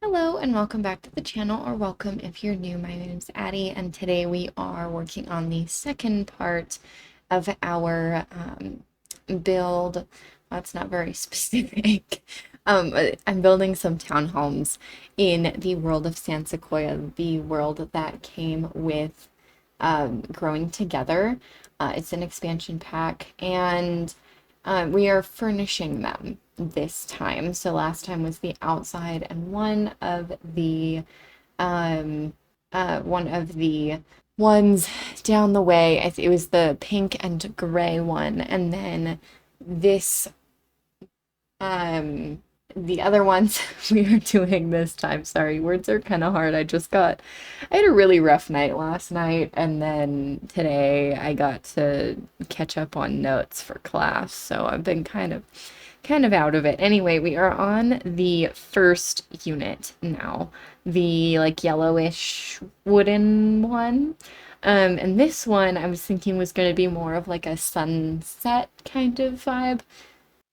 Hello and welcome back to the channel, or welcome if you're new. My name is Addie, and today we are working on the second part of our build. That's not very specific. I'm building some townhomes in the world of San Sequoia, the world that came with Growing Together. It's an expansion pack, and we are furnishing them this time. So last time was the outside, and one of the ones down the way, it was the pink and gray one, and then this um the other ones we are doing this time. Sorry, words are kind of hard. I had a really rough night last night, and then today I got to catch up on notes for class, so I've been kind of out of it. Anyway, we are on the first unit now, the like yellowish wooden one. And this one I was thinking was going to be more of like a sunset kind of vibe.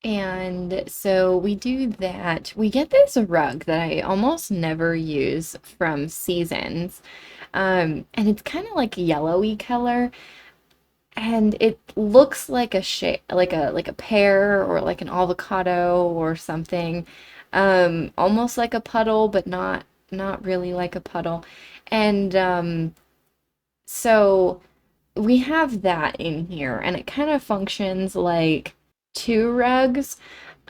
And so we do that. We get this rug that I almost never use from Seasons. And it's kind of like a yellowy color, and it looks like a shape, like a pear or like an avocado or something. Almost like a puddle, but not really like a puddle. And so we have that in here, and it kind of functions like two rugs.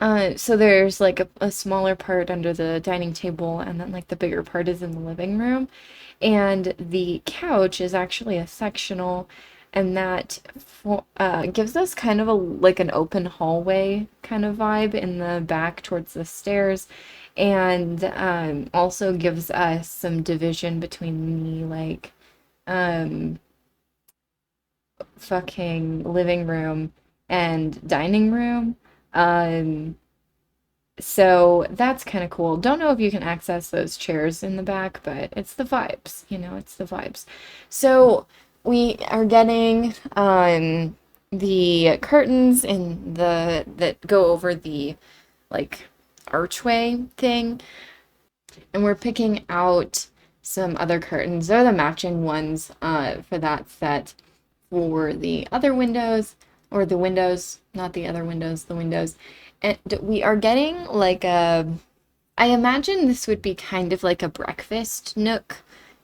So there's like a smaller part under the dining table, and then like the bigger part is in the living room. And the couch is actually a sectional, and that gives us kind of a like an open hallway kind of vibe in the back towards the stairs, and also gives us some division between the like um, fucking living room and dining room. Um, so that's kind of cool. Don't know if you can access those chairs in the back, but it's the vibes, it's the vibes. So we are getting the curtains in the that go over the like archway thing, and we're picking out some other curtains. They're the matching ones for that set for the other windows, or the windows, not the other windows, the windows. And we are getting like I imagine this would be kind of like a breakfast nook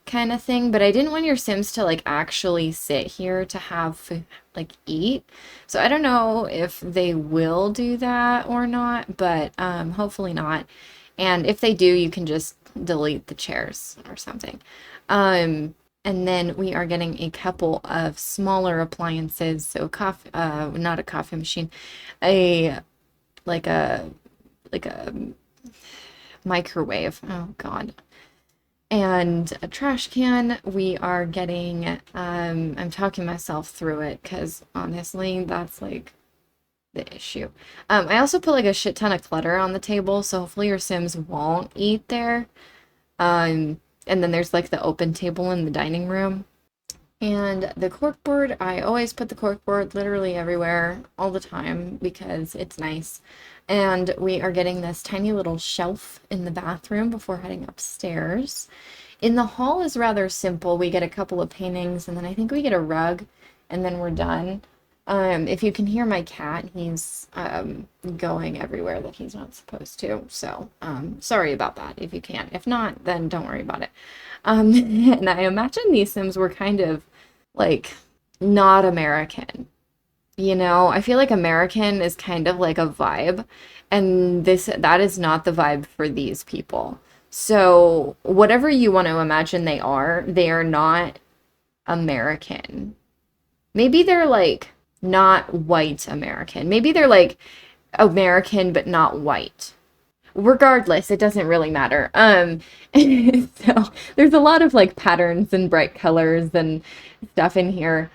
kind of thing, but I didn't want your Sims to like actually sit here to have food, like eat. So I don't know if they will do that or not, but hopefully not. And if they do, you can just delete the chairs or something. And then we are getting a couple of smaller appliances. So not a coffee machine, a like a like a microwave. Oh God. And a trash can. We are getting, I'm talking myself through it because honestly, that's like the issue. I also put like a shit ton of clutter on the table, so hopefully your Sims won't eat there. And then there's like the open table in the dining room. And the corkboard, I always put the corkboard literally everywhere all the time because it's nice. And we are getting this tiny little shelf in the bathroom before heading upstairs. In the hall is rather simple. We get a couple of paintings, and then I think we get a rug, and then we're done. If you can hear my cat, he's going everywhere that he's not supposed to. So sorry about that if you can. If not, then don't worry about it. And I imagine these Sims were kind of like not American. I feel like American is kind of like a vibe, and that is not the vibe for these people. So whatever you want to imagine they are not American. Maybe they're like not white American. Maybe they're like American but not white. Regardless, it doesn't really matter. So there's a lot of like patterns and bright colors and stuff in here.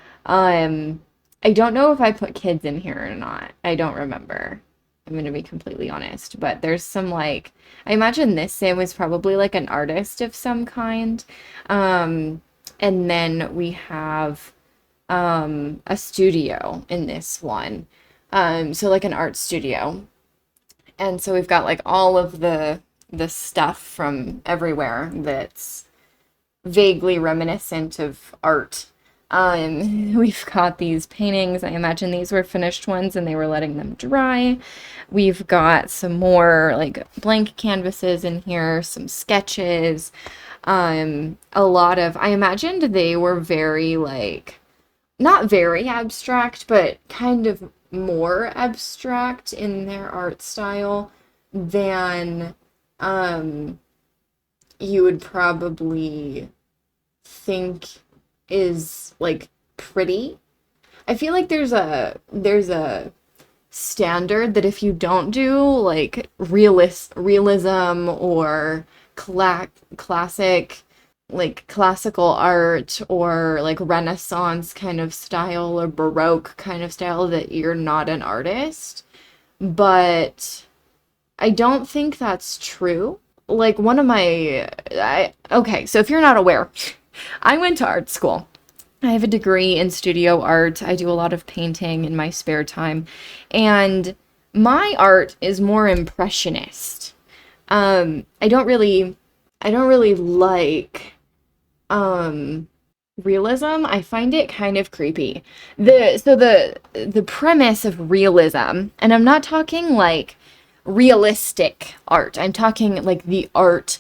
I don't know if I put kids in here or not. I don't remember. I'm gonna be completely honest, but there's some like I imagine this Sim was probably like an artist of some kind. And then we have a studio in this one. So like an art studio. And so we've got like all of the this stuff from everywhere that's vaguely reminiscent of art. We've got these paintings. I imagine these were finished ones and they were letting them dry. We've got some more like blank canvases in here, some sketches. A lot of, I imagined they were very like, not very abstract, but kind of more abstract in their art style than you would probably think is like pretty. I feel like there's a standard that if you don't do like realism or classic like classical art or like Renaissance kind of style or Baroque kind of style that you're not an artist. But I don't think that's true. Like one of my okay, so if you're not aware, I went to art school. I have a degree in studio art. I do a lot of painting in my spare time. And my art is more impressionist. I don't really like realism. I find it kind of creepy. The premise of realism, and I'm not talking like realistic art. I'm talking like the art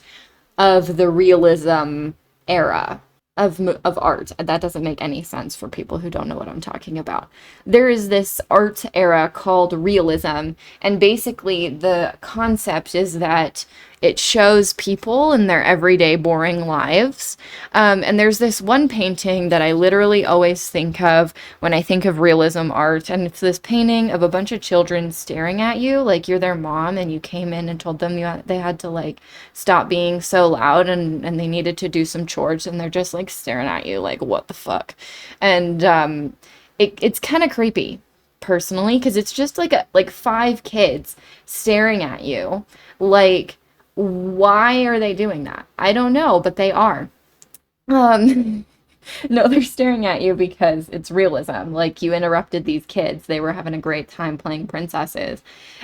of the realism era of art. That doesn't make any sense for people who don't know what I'm talking about. There is this art era called realism, and basically the concept is that it shows people in their everyday boring lives. And there's this one painting that I literally always think of when I think of realism art, and it's this painting of a bunch of children staring at you like you're their mom and you came in and told them they had to like stop being so loud and they needed to do some chores, and they're just like staring at you like what the fuck. And it's kind of creepy personally because it's just like five kids staring at you like why are they doing that? I don't know, but they are. Um, no, they're staring at you because it's realism. Like you interrupted these kids. They were having a great time playing princesses.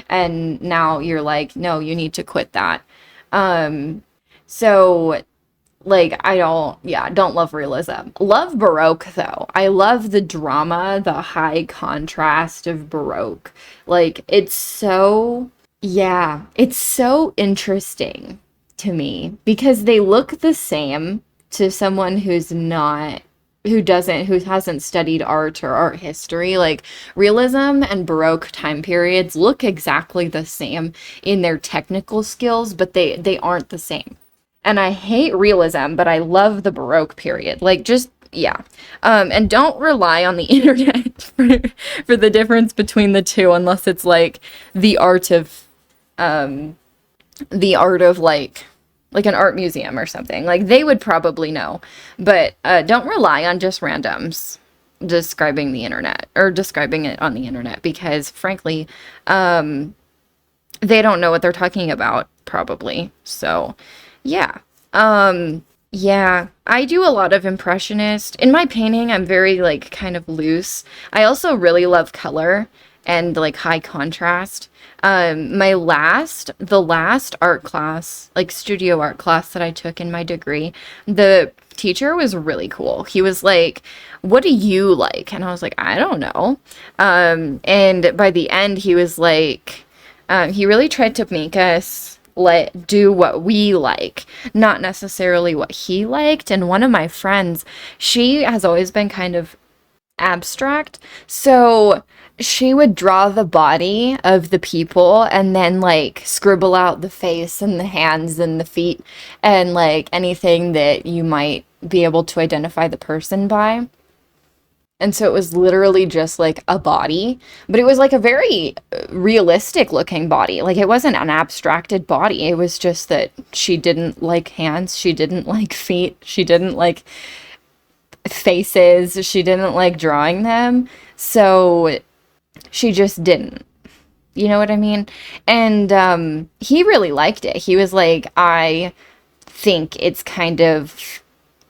And now you're like, no, you need to quit that. Um, so like I don't love realism. Love Baroque though. I love the drama, the high contrast of Baroque. Like it's so interesting to me because they look the same to someone who hasn't studied art or art history. Like realism and Baroque time periods look exactly the same in their technical skills, but they aren't the same. And I hate realism, but I love the Baroque period. Like just yeah. And don't rely on the internet for the difference between the two unless it's like the art of um the art of like an art museum or something. Like they would probably know. But don't rely on just randoms describing the internet or describing it on the internet because frankly, they don't know what they're talking about probably. So, yeah. Yeah, I do a lot of impressionist. In my painting, I'm very like kind of loose. I also really love color and like high contrast. The last art class, like studio art class that I took in my degree, the teacher was really cool. He was like, "What do you like?" And I was like, "I don't know." And by the end, he was like, he really tried to make us let do what we like, not necessarily what he liked. And one of my friends, she has always been kind of abstract. So she would draw the body of the people and then like scribble out the face and the hands and the feet and like anything that you might be able to identify the person by. And so it was literally just like a body, but it was like a very realistic looking body. Like it wasn't an abstracted body. It was just that she didn't like hands, she didn't like feet, she didn't like faces, she didn't like drawing them. So she just didn't. You know what I mean? And he really liked it. He was like, I think it's kind of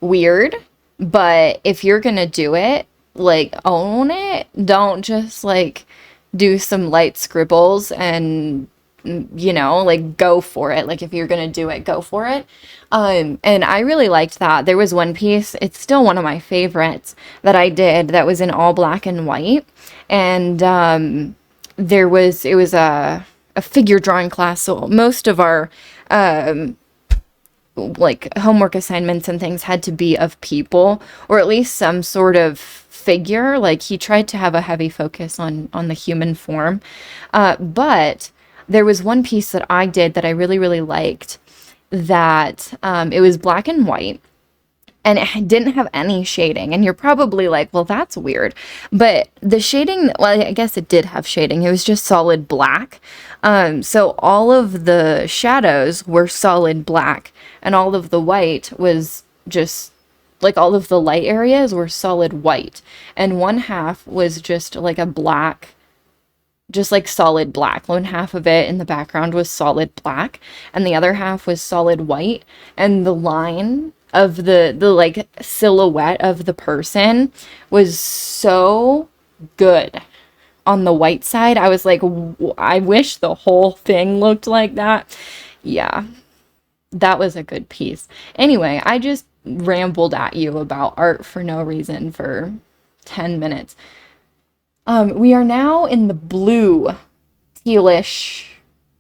weird, but if you're gonna do it, like own it. Don't just like do some light scribbles and you know, like go for it. Like if you're gonna do it, go for it. And I really liked that. There was one piece, it's still one of my favorites that I did that was in all black and white. And it was a figure drawing class. So most of our like homework assignments and things had to be of people or at least some sort of figure. Like he tried to have a heavy focus on the human form. But there was one piece that I did that I really, really liked that it was black and white and it didn't have any shading. And you're probably like, well, that's weird. But the shading, well, I guess it did have shading. It was just solid black. So all of the shadows were solid black, and all of the white was just like all of the light areas were solid white. And one half was just like a black, just like solid black. One half of it in the background was solid black, and the other half was solid white. And the line of the like silhouette of the person was so good on the white side. I was like, I wish the whole thing looked like that. Yeah, that was a good piece. Anyway, I just rambled at you about art for no reason for 10 minutes. We are now in the blue tealish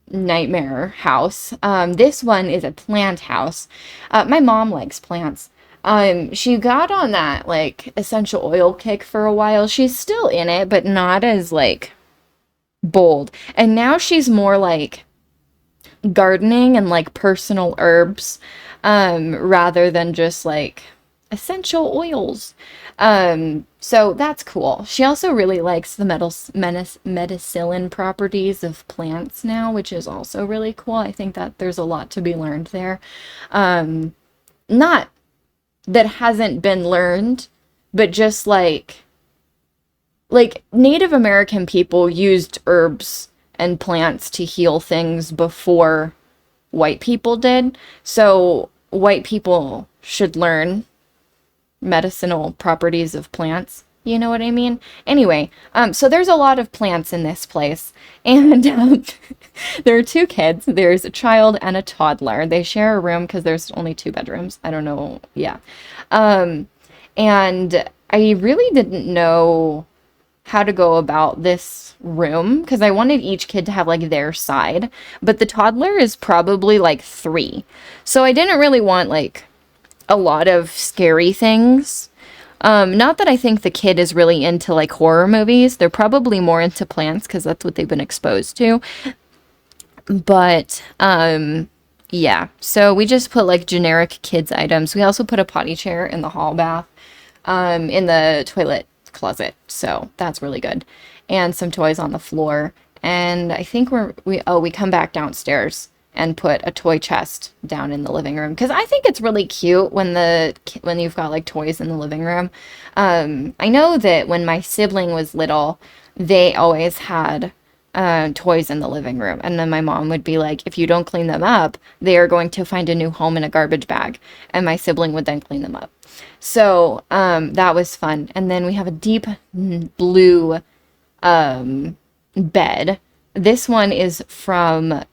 nightmare house. This one is a plant house. My mom likes plants. She got on that like essential oil kick for a while. She's still in it, but not as like bold. And now she's more like gardening and like personal herbs, rather than just like essential oils. So that's cool. She also really likes the medicillin properties of plants now, which is also really cool. I think that there's a lot to be learned there. Not that hasn't been learned, but just like Native American people used herbs and plants to heal things before white people did. So white people should learn medicinal properties of plants. You know what I mean? Anyway, so there's a lot of plants in this place. And there are two kids. There's a child and a toddler. They share a room because there's only two bedrooms. I don't know. Yeah. And I really didn't know how to go about this room because I wanted each kid to have like their side. But the toddler is probably like 3. So I didn't really want like a lot of scary things. Not that I think the kid is really into like horror movies. They're probably more into plants because that's what they've been exposed to. But yeah, so we just put like generic kids items. We also put a potty chair in the hall bath, in the toilet closet. So that's really good. And some toys on the floor. And I think we come back downstairs and put a toy chest down in the living room because I think it's really cute when you've got like toys in the living room. I know that when my sibling was little, they always had toys in the living room, and then my mom would be like, if you don't clean them up, they are going to find a new home in a garbage bag, and my sibling would then clean them up. So that was fun. And then we have a deep blue bed. This one is from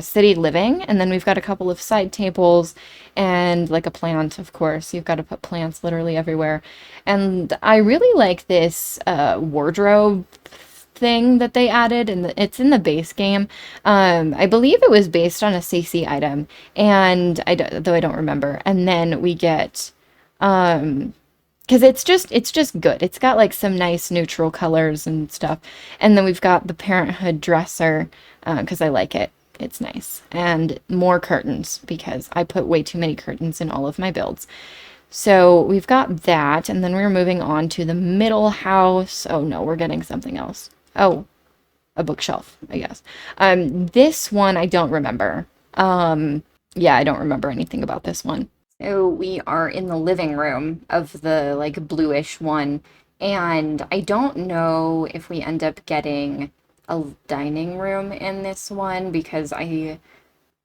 City Living, and then we've got a couple of side tables and like a plant, of course. You've got to put plants literally everywhere. And I really like this wardrobe thing that they added, and it's in the base game. I believe it was based on a CC item, and though I don't remember. And then we get because it's just good. It's got like some nice neutral colors and stuff. And then we've got the Parenthood dresser because I like it. It's nice. And more curtains because I put way too many curtains in all of my builds. So we've got that, and then we're moving on to the middle house. Oh no, we're getting something else. Oh, a bookshelf, I guess. This one I don't remember. Yeah, I don't remember anything about this one. So we are in the living room of the like bluish one, and I don't know if we end up getting a dining room in this one because I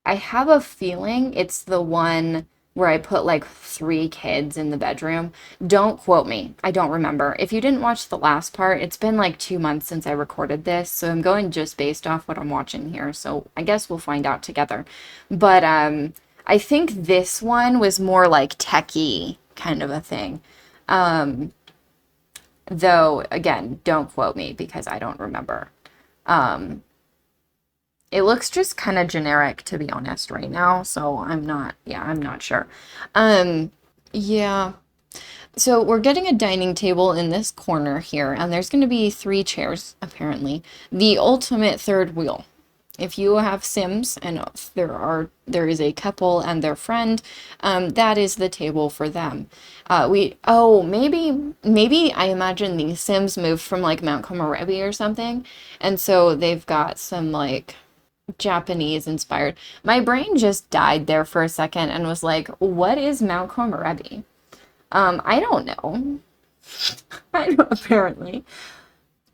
have a feeling it's the one where I put like 3 kids in the bedroom. Don't quote me. I don't remember. If you didn't watch the last part, it's been like 2 months since I recorded this, so I'm going just based off what I'm watching here. So I guess we'll find out together. But I think this one was more like techie kind of a thing. Um, though again, don't quote me because I don't remember. Um, it looks just kind of generic to be honest right now, so I'm not sure. Um, yeah. So we're getting a dining table in this corner here, and there's going to be 3 chairs apparently. The ultimate third wheel. If you have Sims and there is a couple and their friend, that is the table for them. Maybe I imagine the Sims moved from like Mount Komorebi or something, and so they've got some like Japanese inspired. My brain just died there for a second and was like, what is Mount Komorebi? I don't know. I don't, apparently.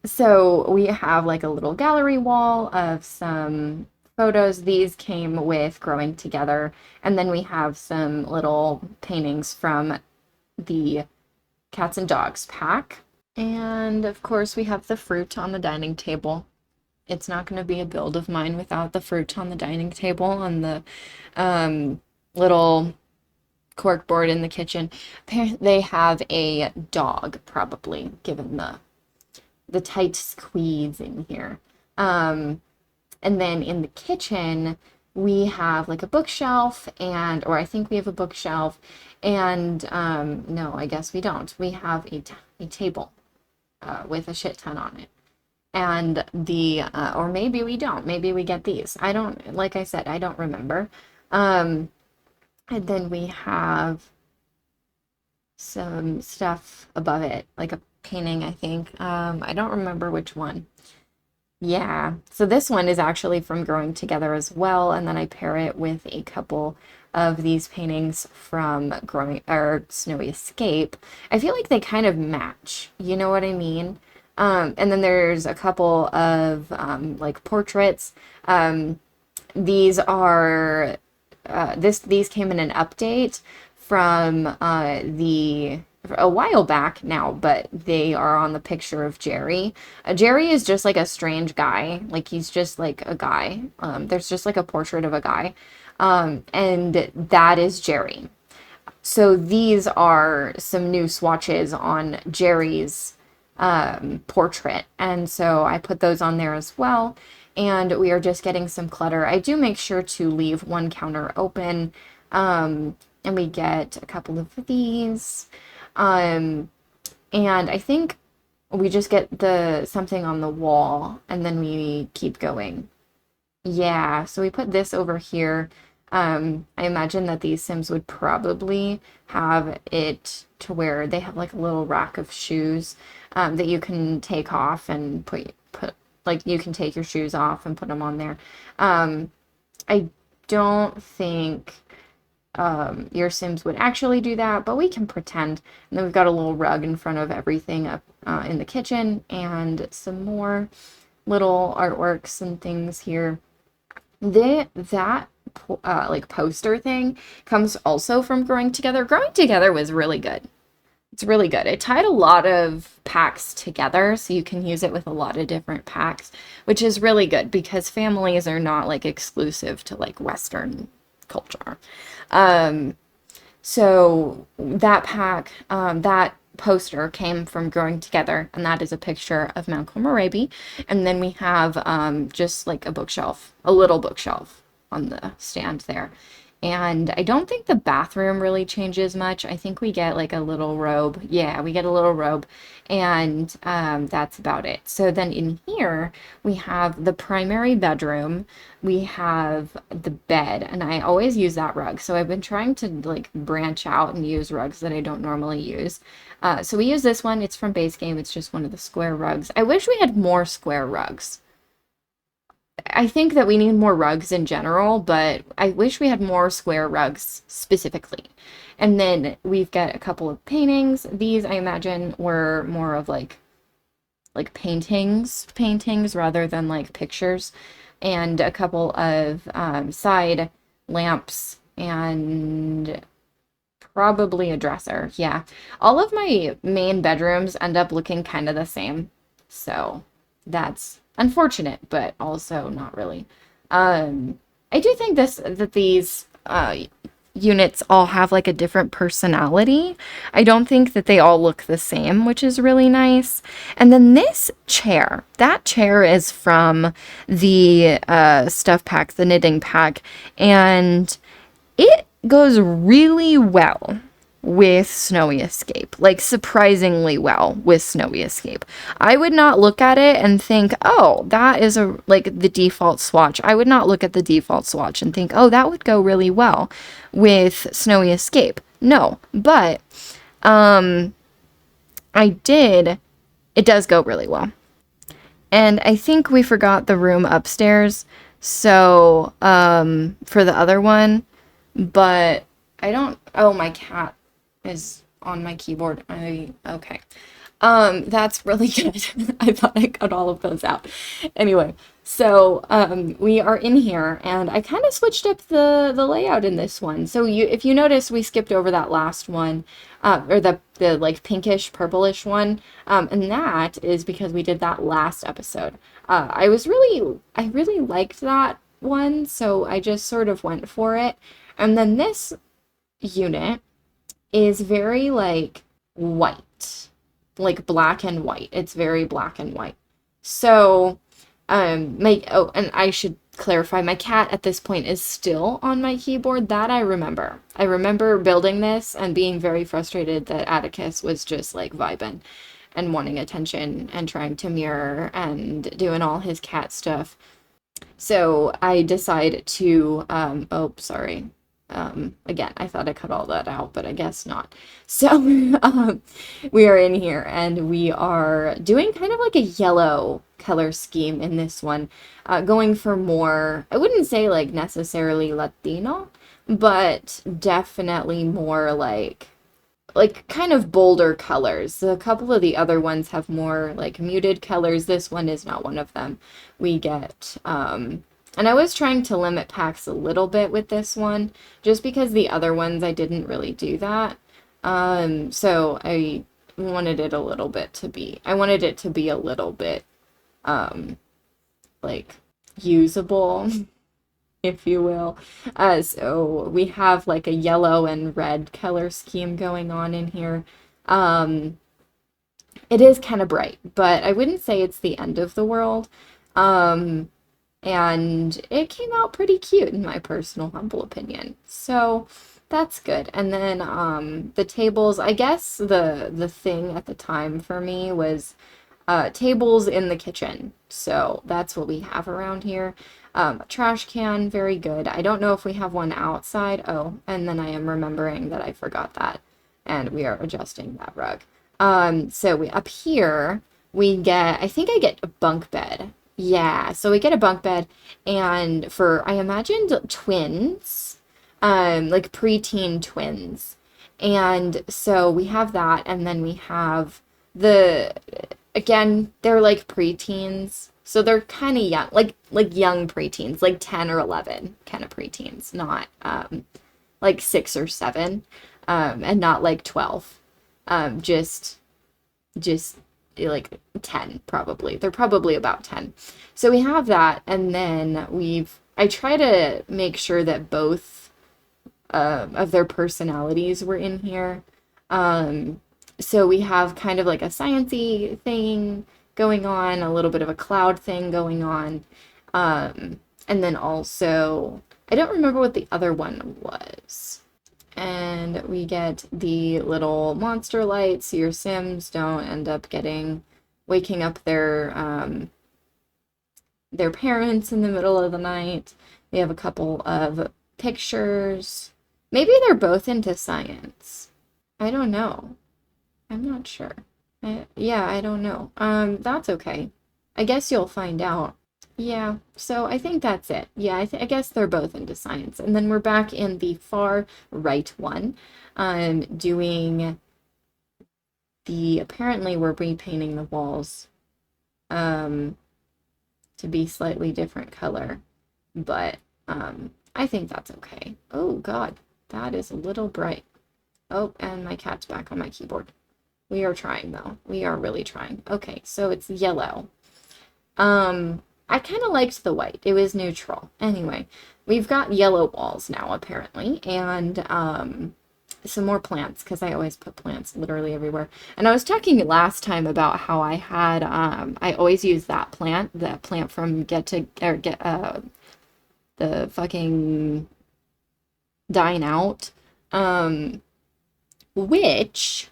So we have like a little gallery wall of some photos. These came with Growing Together. And then we have some little paintings from the Cats and Dogs pack. And of course, we have the fruit on the dining table. It's not going to be a build of mine without the fruit on the dining table and the little cork board in the kitchen. They have a dog, probably, given the tight squeeze in here. And then in the kitchen, we have like a bookshelf or I think we have a bookshelf and no, I guess we don't. We have a table with a shit ton on it. And or maybe we don't. Maybe we get these. I don't, like I said, I don't remember. And then we have some stuff above it, like a painting, I think. I don't remember which one. Yeah. So this one is actually from Growing Together as well, and then I pair it with a couple of these paintings from Growing or Snowy Escape. I feel like they kind of match. You know what I mean? And then there's a couple of like portraits. These are these came in an update from a while back now, but they are on the picture of Jerry. Jerry is just like a strange guy. Like he's just like a guy. There's just like a portrait of a guy. And that is Jerry. So these are some new swatches on Jerry's portrait. And so I put those on there as well. And we are just getting some clutter. I do make sure to leave one counter open. And we get a couple of these. And I think we just get something on the wall and then we keep going. Yeah, so we put this over here. I imagine that these Sims would probably have it to where they have like a little rack of shoes that you can take off and put like you can take your shoes off and put them on there. I don't think your Sims would actually do that, but we can pretend. And then we've got a little rug in front of everything up in the kitchen and some more little artworks and things here. That like poster thing comes also from Growing Together. Growing Together was really good. It's really good. It tied a lot of packs together, so you can use it with a lot of different packs, which is really good because families are not like exclusive to like Western culture. So that pack, that poster came from Growing Together, and that is a picture of Mount Komorebi. And then we have just like a bookshelf, a little bookshelf on the stand there. And I don't think the bathroom really changes much. I think we get like a little robe. Yeah, we get a little robe. And that's about it. So then in here, we have the primary bedroom. We have the bed. And I always use that rug. So I've been trying to like branch out and use rugs that I don't normally use. So we use this one. It's from Base Game. It's just one of the square rugs. I wish we had more square rugs. I think that we need more rugs in general, but I wish we had more square rugs specifically. And then we've got a couple of paintings. These, I imagine, were more of like paintings rather than like pictures. And a couple of side lamps and probably a dresser. Yeah. All of my main bedrooms end up looking kind of the same. So that's unfortunate, but also not really. I do think that these units all have like a different personality. I don't think that they all look the same, which is really nice. And then this chair, that chair is from the stuff pack, the knitting pack, and it goes really well with Snowy Escape, like surprisingly well with Snowy Escape. I would not look at it and think, oh, that is a like the default swatch. I would not look at the default swatch and think, oh, that would go really well with Snowy Escape. No, but I did. It does go really well. And I think we forgot the room upstairs. So, for the other one, but I don't, oh, my cat is on my keyboard. Okay. That's really good. I thought I cut all of those out. Anyway, so we are in here, and I kind of switched up the layout in this one. So if you notice, we skipped over that last one, or the like pinkish purplish one, and that is because we did that last episode. I really liked that one, so I just sort of went for it. And then this unit is very like white, like black and white. It's very black and white. So, and I should clarify, my cat at this point is still on my keyboard. That I remember. I remember building this and being very frustrated that Atticus was just like vibing and wanting attention and trying to mirror and doing all his cat stuff. So I decide to, oh, sorry. Again, I thought I cut all that out, but I guess not. So, we are in here and we are doing kind of like a yellow color scheme in this one, going for more, I wouldn't say like necessarily Latino, but definitely more like kind of bolder colors. A couple of the other ones have more like muted colors. This one is not one of them. We get, and I was trying to limit packs a little bit with this one, just because the other ones I didn't really do that. So I wanted it a little bit to be, I wanted it to be a little bit, like usable, if you will. So we have like a yellow and red color scheme going on in here. It is kind of bright, but I wouldn't say it's the end of the world. And it came out pretty cute in my personal humble opinion. So that's good. And then the tables, I guess the thing at the time for me was tables in the kitchen. So that's what we have around here. A trash can, very good. I don't know if we have one outside. Oh, and then I am remembering that I forgot that. And we are adjusting that rug. So we up here, we get, I think I get a bunk bed. Yeah, so we get a bunk bed, and for, I imagined twins, like preteen twins. And so we have that, and then we have again, they're like preteens. So they're kind of young, like young preteens, like 10 or 11 kind of preteens, not like 6 or 7, and not like 12. Just like 10 probably. They're probably about 10. So we have that, and then I try to make sure that both of their personalities were in here. So we have kind of like a science-y thing going on, a little bit of a cloud thing going on. And then also, I don't remember what the other one was. And we get the little monster lights so your Sims don't end up waking up their parents in the middle of the night. We have a couple of pictures. Maybe they're both into science. I don't know. I'm not sure. Yeah, I don't know. That's okay. I guess you'll find out. Yeah, so I think that's it. Yeah, I guess they're both into science. And then we're back in the far right one, doing apparently we're repainting the walls, to be slightly different color, but, I think that's okay. Oh God, that is a little bright. Oh, and my cat's back on my keyboard. We are trying though. We are really trying. Okay, so it's yellow. I kind of liked the white. It was neutral. Anyway, we've got yellow walls now apparently, and some more plants because I always put plants literally everywhere. And I was talking last time about how I had I always use that plant from the fucking Dine Out, um, which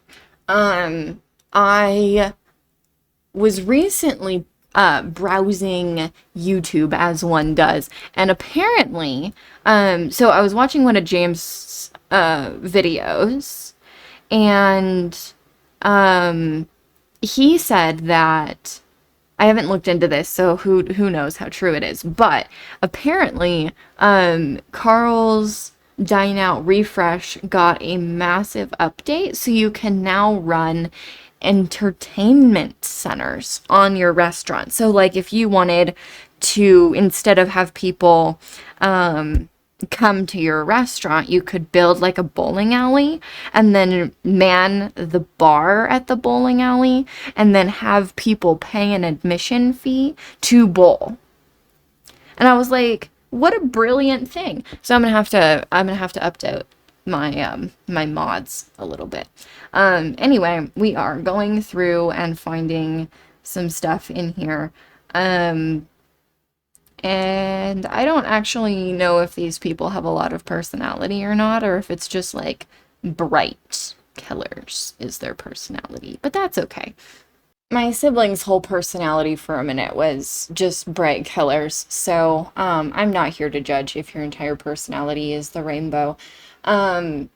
I was recently browsing YouTube as one does, and apparently, so I was watching one of James' videos, and he said that I haven't looked into this, so who knows how true it is, but apparently, Carl's Dine Out Refresh got a massive update, so you can now run entertainment centers on your restaurant. So like if you wanted to, instead of have people come to your restaurant, you could build like a bowling alley and then man the bar at the bowling alley and then have people pay an admission fee to bowl. And I was like, what a brilliant thing. So I'm gonna have to update my mods a little bit. Anyway, we are going through and finding some stuff in here. And I don't actually know if these people have a lot of personality or not, or if it's just like bright colors is their personality, but that's okay. My sibling's whole personality for a minute was just bright colors, so I'm not here to judge if your entire personality is the rainbow. Um,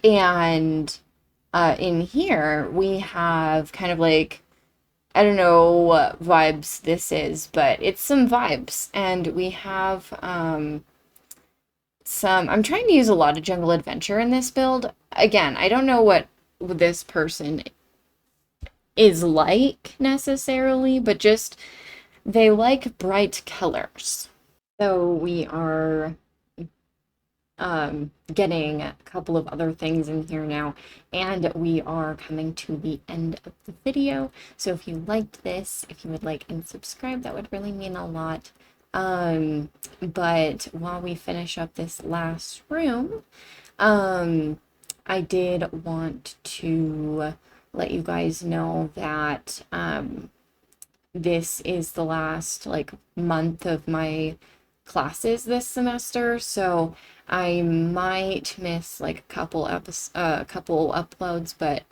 and in here we have kind of like, I don't know what vibes this is, but it's some vibes. And we have I'm trying to use a lot of jungle adventure in this build. Again, I don't know what this person is like necessarily, but just they like bright colors. So we are getting a couple of other things in here now, and we are coming to the end of the video. So if you liked this, if you would like and subscribe, that would really mean a lot. But while we finish up this last room, I did want to let you guys know that this is the last like month of my classes this semester, so I might miss like a couple uploads, but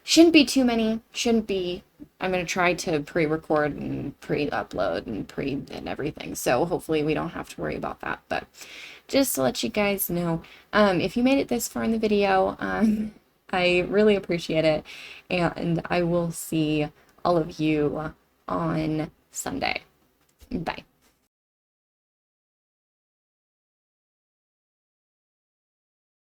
shouldn't be too many. Shouldn't be. I'm gonna try to pre-record and pre-upload and everything, so hopefully we don't have to worry about that. But just to let you guys know, if you made it this far in the video, I really appreciate it, and I will see all of you on Sunday. Bye.